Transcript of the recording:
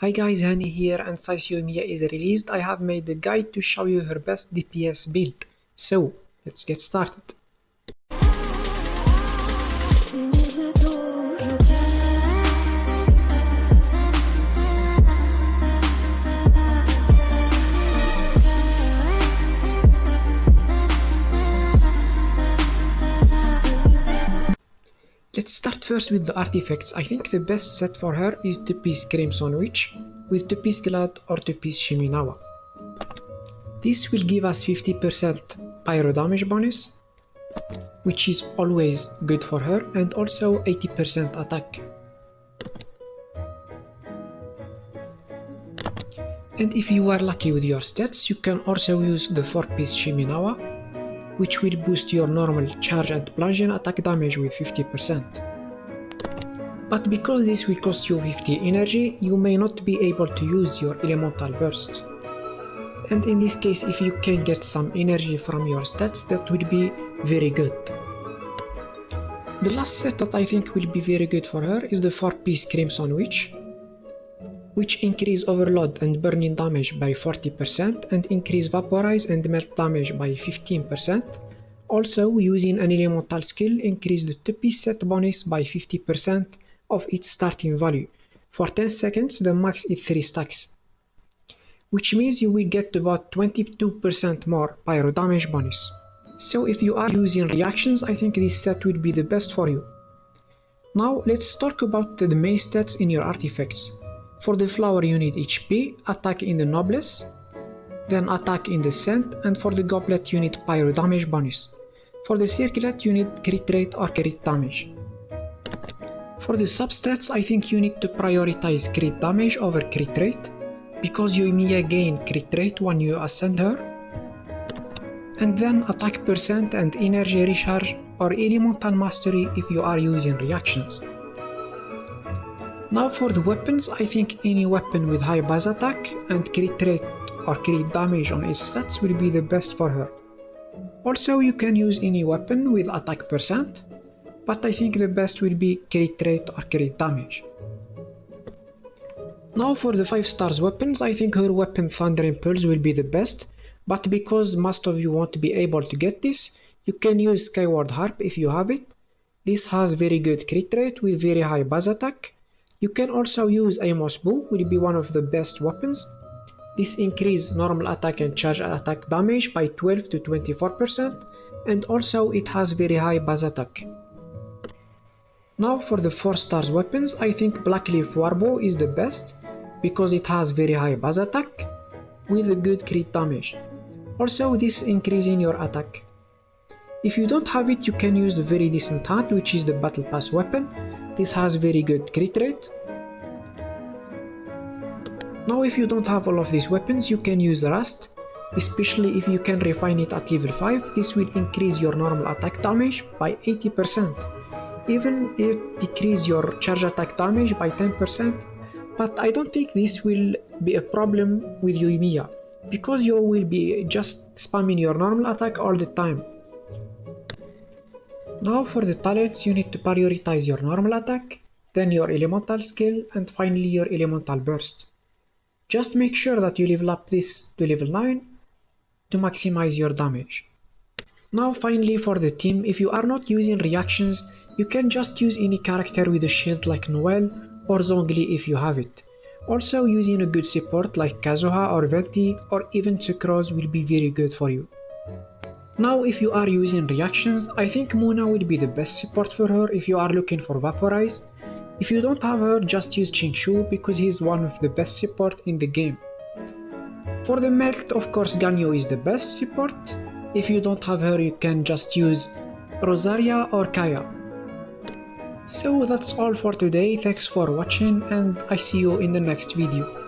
Hi guys, Hani here, and since Yoimiya is released, I have made a guide to show you her best DPS build. So, let's get started. Let's start first with the artifacts. I think the best set for her is 2-piece Crimson Witch with 2-piece Glad or 2-piece Shiminawa. This will give us 50% pyro damage bonus, which is always good for her, and also 80% attack. And if you are lucky with your stats, you can also use the 4-piece Shiminawa, which will boost your normal charge and bludgeon attack damage with 50%. But because this will cost you 50 energy, you may not be able to use your elemental burst. And in this case, if you can get some energy from your stats, that would be very good. The last set that I think will be very good for her is the 4-piece Crimson Witch, which increase overload and burning damage by 40% and increase vaporize and melt damage by 15%. Also, using an elemental skill, increase the 2-piece set bonus by 50% of its starting value. For 10 seconds, the max is 3 stacks, which means you will get about 22% more pyro damage bonus. So if you are using reactions, I think this set will be the best for you. Now let's talk about the main stats in your artifacts. For the flower you need HP, attack in the noblesse, then attack in the scent, and for the goblet you need pyro damage bonus. For the circlet you need crit rate or crit damage. For the substats, I think you need to prioritize crit damage over crit rate, because Yoimiya gain crit rate when you ascend her, and then attack percent and energy recharge or elemental mastery if you are using reactions. Now for the weapons, I think any weapon with high base attack and crit rate or crit damage on its stats will be the best for her. Also, you can use any weapon with attack percent, but I think the best will be crit rate or crit damage. Now for the 5 stars weapons, I think her weapon Thunder Impulse will be the best, but because most of you won't be able to get this, you can use Skyward Harp if you have it. This has very good crit rate with very high base attack. You can also use Amos Bow, will be one of the best weapons. This increases normal attack and charge attack damage by 12 to 24%, and also it has very high base attack. Now for the 4 stars weapons, I think Blackleaf Warbow is the best, because it has very high base attack with a good crit damage. Also, this increases your attack. If you don't have it, you can use the very decent hand, which is the Battle Pass weapon. This has very good crit rate. Now if you don't have all of these weapons, you can use Rust, especially if you can refine it at level 5. This will increase your normal attack damage by 80%. Even if decrease your charge attack damage by 10%, but I don't think this will be a problem with Yoimiya, because you will be just spamming your normal attack all the time. Now for the talents, you need to prioritize your normal attack, then your elemental skill, and finally your elemental burst. Just make sure that you level up this to level 9 to maximize your damage. Now finally for the team, if you are not using reactions, you can just use any character with a shield like Noelle or Zhongli if you have it. Also, using a good support like Kazuha or Venti or even Sucrose will be very good for you. Now if you are using reactions, I think Muna will be the best support for her if you are looking for Vaporize. If you don't have her, just use Chingshu because he is one of the best support in the game. For the melt, of course Ganyu is the best support. If you don't have her, you can just use Rosaria or Kaya. So that's all for today, thanks for watching and I see you in the next video.